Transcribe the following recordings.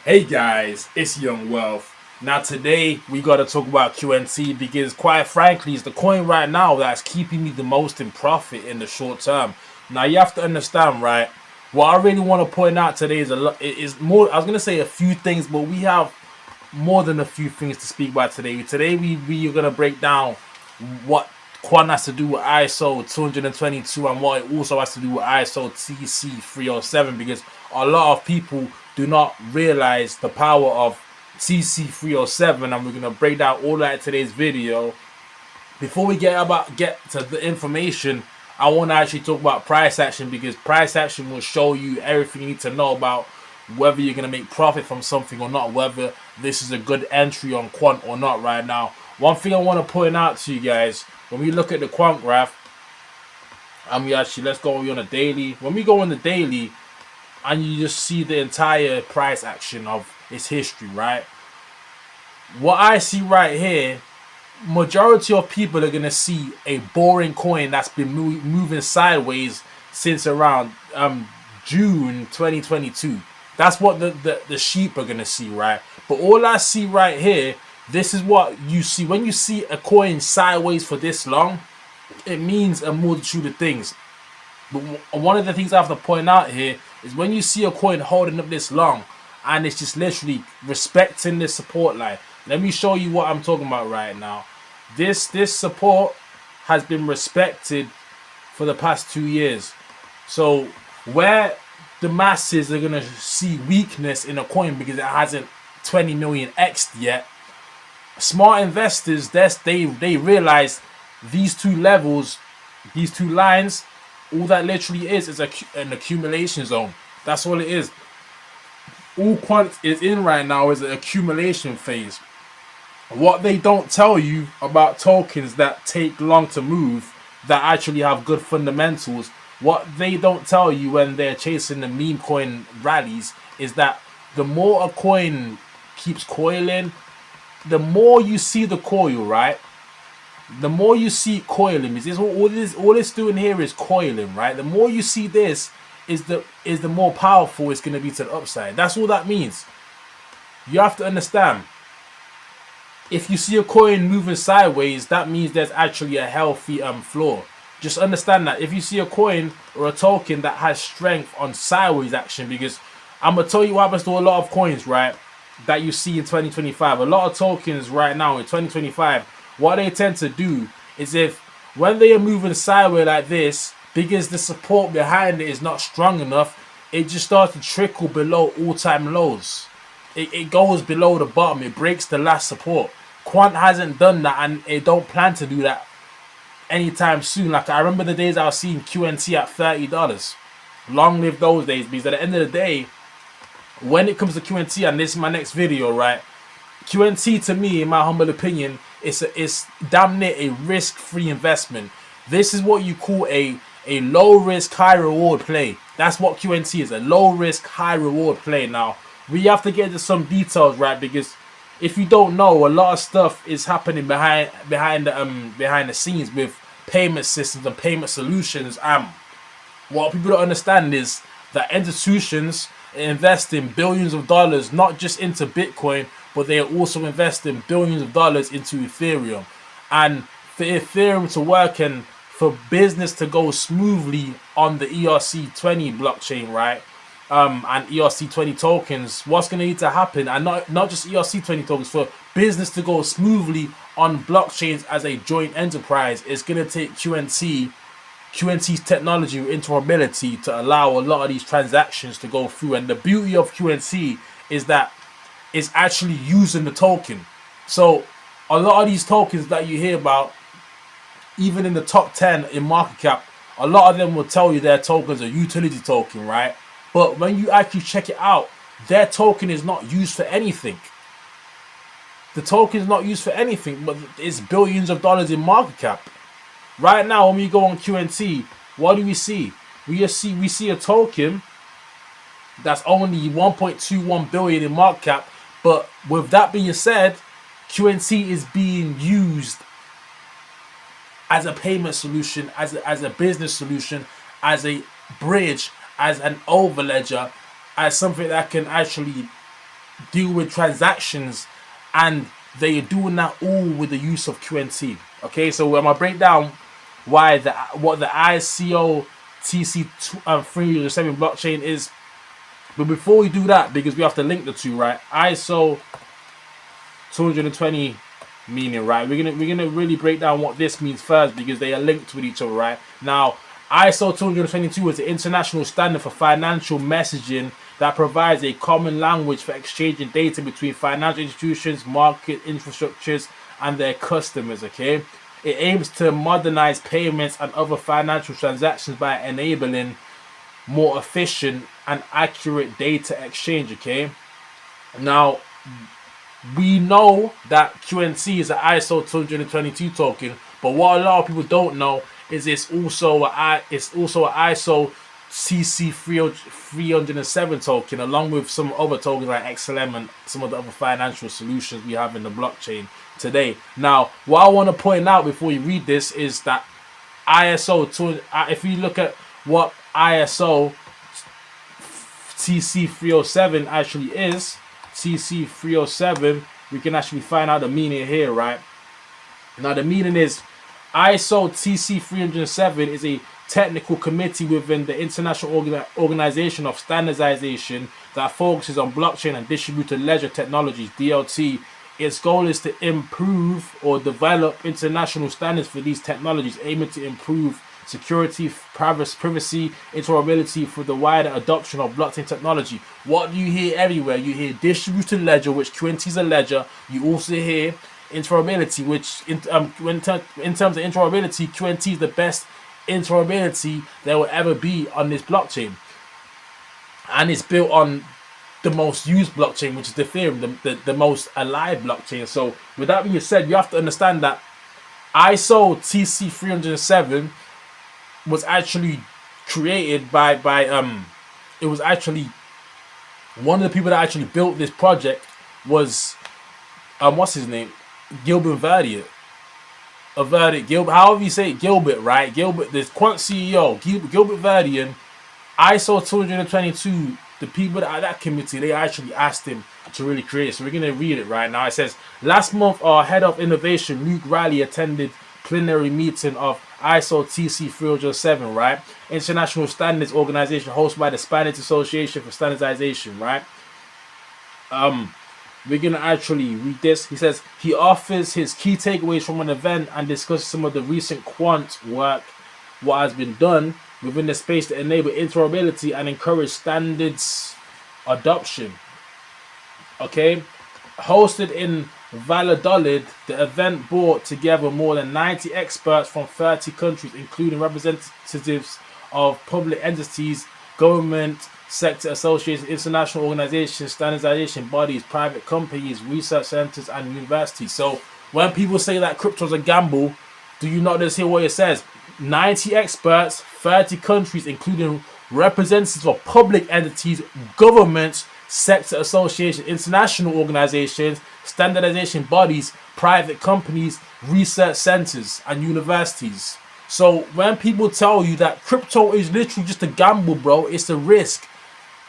Hey guys, it's Young Wealth. Now today we gotta talk about QNT because quite frankly it's the coin right now that's keeping me the most in profit in the short term. Now you have to understand, right? What I really want to point out today is a lot is more I was gonna say a few things, but we have more than a few things to speak about today. Today we are gonna break down what Quant has to do with ISO 222 and what it also has to do with ISO TC 307 because a lot of people do not realize the power of TC 307, and we're gonna break down all that in today's video. Before we get to the information, I want to actually talk about price action because price action will show you everything you need to know about whether you're going to make profit from something or not, whether this is a good entry on Quant or not right now. One thing I want to point out to you guys, when we look at the Quant graph, and we actually, let's go on a daily. When we go on the daily, and you just see the entire price action of its history, right? What I see right here, majority of people are gonna see a boring coin that's been moving sideways since around June 2022. That's what the sheep are gonna see, right? But all I see right here, this is what you see when you see a coin sideways for this long. It means a multitude of things. But one of the things I have to point out here is when you see a coin holding up this long and it's just literally respecting the support line. Let me show you what I'm talking about right now. This support has been respected for the past 2 years. So where the masses are gonna see weakness in a coin because it hasn't 20 million X'd yet, smart investors they realize these two levels, these two lines, all that literally is an accumulation zone. That's all it is. All Quant is in right now is an accumulation phase. What they don't tell you about tokens that take long to move, that actually have good fundamentals, what they don't tell you when they're chasing the meme coin rallies is that the more a coin keeps coiling, the more you see the coil, right? The more you see coiling, is this all it's doing here is coiling, right? The more you see this is the more powerful it's gonna be to the upside. That's all that means. You have to understand. If you see a coin moving sideways, that means there's actually a healthy floor. Just understand that if you see a coin or a token that has strength on sideways action, because I'm gonna tell you what happens to a lot of coins, right? That you see in 2025. A lot of tokens right now in 2025, what they tend to do is if when they are moving sideways like this, because the support behind it is not strong enough, it just starts to trickle below all-time lows. It goes below the bottom. It breaks the last support. Quant hasn't done that, and it don't plan to do that anytime soon. Like I remember the days I was seeing QNT at $30. Long live those days, because at the end of the day, when it comes to QNT, and this is my next video, right? QNT to me, in my humble opinion, it's damn near a risk-free investment. This is what you call a low-risk, high-reward play. That's what QNT is, a low-risk, high-reward play. Now, we have to get into some details, right? Because if you don't know, a lot of stuff is happening behind the scenes with payment systems and payment solutions. What people don't understand is that institutions invest in billions of dollars, not just into Bitcoin, but they are also investing billions of dollars into Ethereum. And for Ethereum to work and for business to go smoothly on the ERC20 blockchain, right? And ERC20 tokens, what's going to need to happen, and not just ERC20 tokens, for business to go smoothly on blockchains as a joint enterprise, it's going to take QNT's technology with interoperability to allow a lot of these transactions to go through. And the beauty of QNT is that it's actually using the token. So a lot of these tokens that you hear about, even in the top 10 in market cap, a lot of them will tell you their tokens are utility token, right? But when you actually check it out, their token is not used for anything. The token is not used for anything, but it's billions of dollars in market cap. Right now, when we go on QNT, what do we see? We see a token that's only 1.21 billion in market cap. But with that being said, QNT is being used as a payment solution, as a business solution, as a bridge, as an overledger, as something that can actually deal with transactions, and they are doing that all with the use of QNT. Okay, so I'm gonna break down what the ICO TC307 blockchain is. But before we do that, because we have to link the two, right? ISO 220 meaning, right? We're gonna really break down what this means first, because they are linked with each other, right? Now, ISO 222 is the international standard for financial messaging that provides a common language for exchanging data between financial institutions, market infrastructures, and their customers. Okay, it aims to modernize payments and other financial transactions by enabling more efficient and accurate data exchange. Okay, now we know that QNT is an ISO 222 token, but what a lot of people don't know is it's also an ISO CC 307 token, along with some other tokens like XLM and some of the other financial solutions we have in the blockchain today. Now, what I want to point out before you read this is that if you look at what ISO TC 307 actually is, TC 307, we can actually find out the meaning here, right? Now, the meaning is ISO TC 307 is a technical committee within the International Organization of Standardization that focuses on blockchain and distributed ledger technologies, DLT. Its goal is to improve or develop international standards for these technologies, aiming to improve security, privacy, interoperability for the wider adoption of blockchain technology. What do you hear everywhere? You hear distributed ledger, which QNT is a ledger. You also hear interoperability, which in terms of interoperability, QNT is the best interoperability there will ever be on this blockchain, and it's built on the most used blockchain, which is Ethereum, the most alive blockchain. So with that being said, you have to understand that ISO TC 307 was actually created by it was actually one of the people that actually built this project was what's his name, Gilbert Verdier. Gilbert, however you say it, Gilbert, right? Gilbert, this Quant CEO, Gilbert Verdier, ISO 222. The people at that committee, they actually asked him to really create it. So we're gonna read it right now. It says, last month, our head of innovation, Luke Riley, attended plenary meeting of ISO TC 307, right? International Standards Organization hosted by the Spanish Association for Standardization, right? We're gonna actually read this. He says he offers his key takeaways from an event and discusses some of the recent quant work, what has been done within the space to enable interoperability and encourage standards adoption. Okay, hosted in Valladolid, the event brought together more than 90 experts from 30 countries, including representatives of public entities, government, sector associations, international organizations, standardization bodies, private companies, research centers, and universities. So when people say that crypto is a gamble, do you not just hear what it says? 90 experts, 30 countries, including representatives of public entities, governments, sector associations, international organizations, standardization bodies, private companies, research centers, and universities. So when people tell you that crypto is literally just a gamble, bro, it's a risk.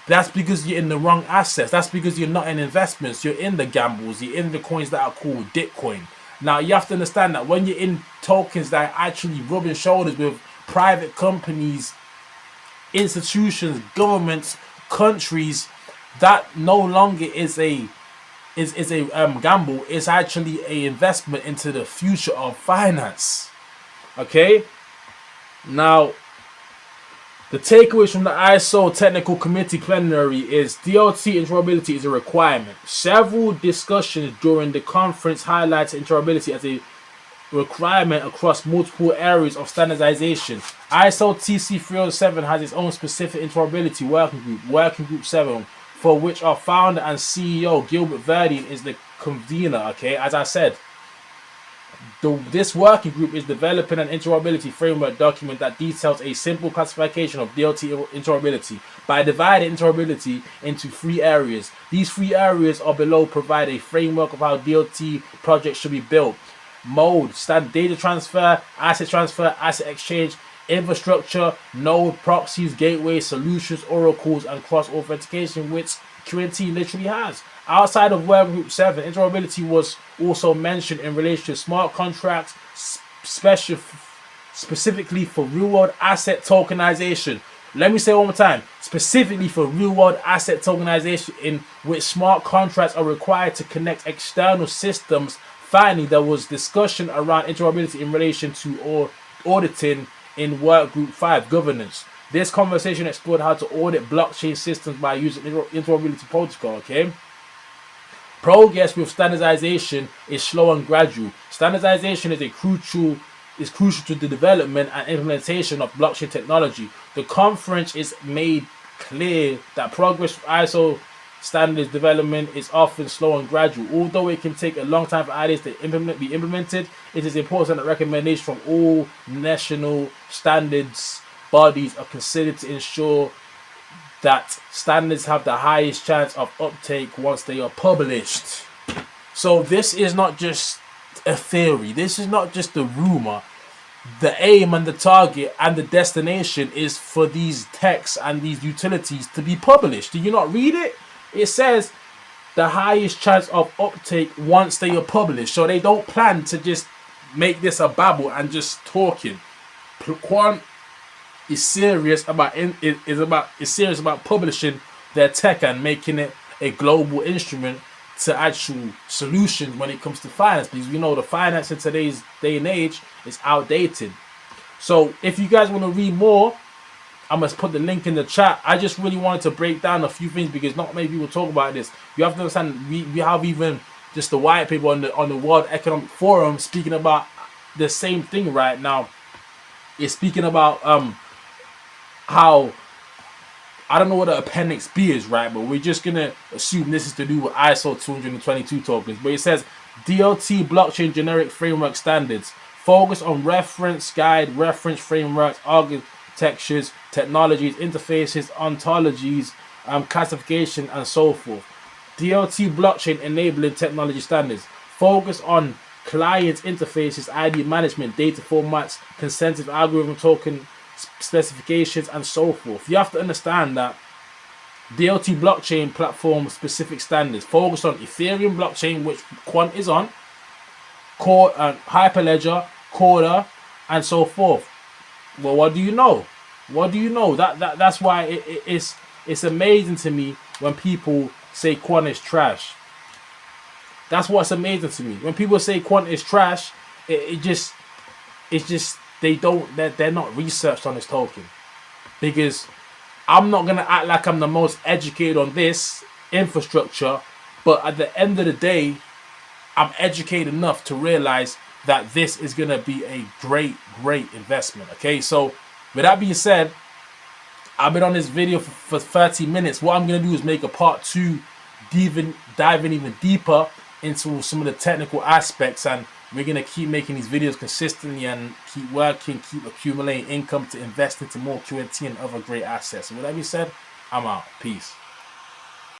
That's because you're in the wrong assets. That's because you're not in investments. You're in the gambles. You're in the coins that are called Bitcoin. Now, you have to understand that when you're in tokens that are actually rubbing shoulders with private companies, institutions, governments, countries, that no longer is a gamble. It's actually a investment into the future of finance. Okay? Now, the takeaways from the ISO Technical Committee plenary is DLT interoperability is a requirement. Several discussions during the conference highlighted interoperability as a requirement across multiple areas of standardization. ISO TC 307 has its own specific interoperability working group 7, for which our founder and CEO Gilbert Verdier is the convener. Okay, as I said, this working group is developing an interoperability framework document that details a simple classification of DLT interoperability by dividing interoperability into 3 areas. These 3 areas are below provide a framework of how DLT projects should be built. Mode, standard data transfer, asset exchange, infrastructure, node, proxies, gateways, solutions, oracles, and cross authentication, which QNT literally has. Outside of Workgroup 7, interoperability was also mentioned in relation to smart contracts, specifically for real-world asset tokenization. Let me say it one more time. Specifically for real-world asset tokenization, in which smart contracts are required to connect external systems. Finally, there was discussion around interoperability in relation to auditing in Workgroup 5 governance. This conversation explored how to audit blockchain systems by using interoperability protocol. Okay. Progress with standardization is slow and gradual. Standardization is crucial to the development and implementation of blockchain technology. The conference is made clear that progress with ISO standards development is often slow and gradual. Although it can take a long time for ideas to be implemented, it is important that recommendations from all national standards bodies are considered to ensure that standards have the highest chance of uptake once they are published. So this is not just a theory. This is not just a rumor. The aim and the target and the destination is for these texts and these utilities to be published. Do you not read it? It says the highest chance of uptake once they are published. So they don't plan to just make this a babble and just talking. Quant is serious about publishing their tech and making it a global instrument to actual solutions when it comes to finance, because we know the finance in today's day and age is outdated. So if you guys want to read more, I must put the link in the chat. I just really wanted to break down a few things because not many people talk about this. You have to understand, we have even just the white people on the World Economic Forum speaking about the same thing right now. It's speaking about how, I don't know what the appendix B is, right? But we're just going to assume this is to do with ISO 222 tokens. But it says DLT blockchain generic framework standards. Focus on reference guide, reference frameworks, architectures, technologies, interfaces, ontologies, classification, and so forth. DLT blockchain enabling technology standards. Focus on client interfaces, ID management, data formats, consensus algorithm token specifications, and so forth. You have to understand that DLT blockchain platform specific standards focus on Ethereum blockchain, which Quant is on, Core, Hyperledger, Corda, and so forth. Well, what do you know? What do you know? That's why it's amazing to me when people say Quant is trash. That's what's amazing to me. When people say Quant is trash, it's just they're not researched on this token. Because I'm not gonna act like I'm the most educated on this infrastructure, but at the end of the day, I'm educated enough to realize that this is gonna be a great investment. Okay, so with that being said, I've been on this video for 30 minutes. What I'm gonna do is make a part 2, diving even deeper into some of the technical aspects, and we're going to keep making these videos consistently and keep working, keep accumulating income to invest into more QNT and other great assets. So with that being said, I'm out. Peace.